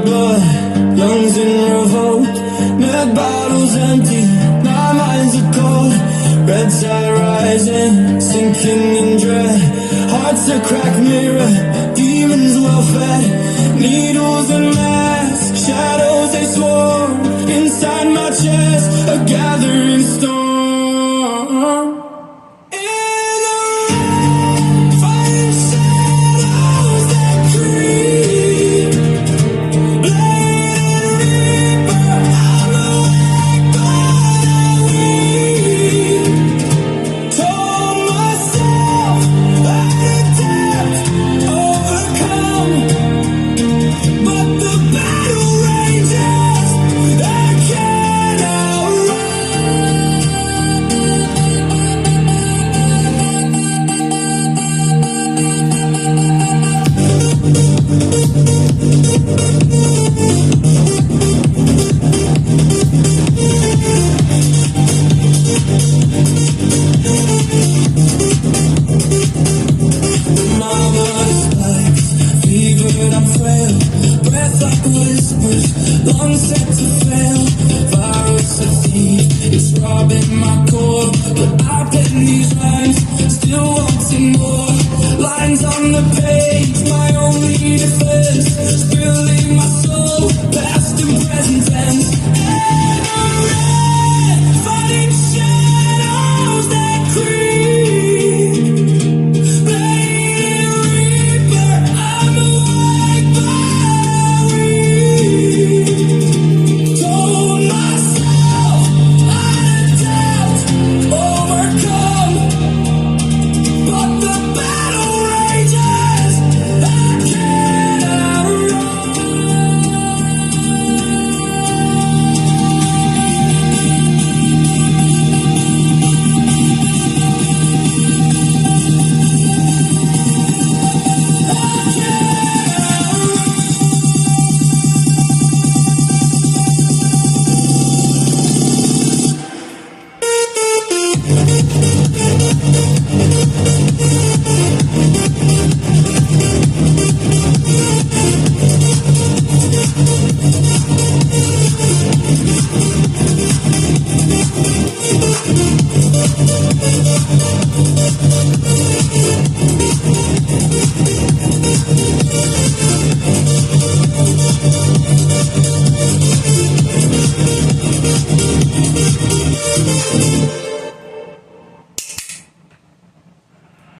but lungs in revolt. Mad bottles empty, my mind's a cold. Red tide rising, sinking in dread. Hearts a cracked mirror, demons well fed. Needles and masks, shadows they swarm. Inside my chest, a gathering storm. Lungs set to fail, virus a thief, it's robbing my core. But I pen these lines, still wanting more. Lines on the page, my only defense. Spilling my soul, past and present tense. And I'm red, fighting shadows that creep. Blade Reaper, I'm awake by told myself I'd adapt, overcome, but the battle rages, I cannot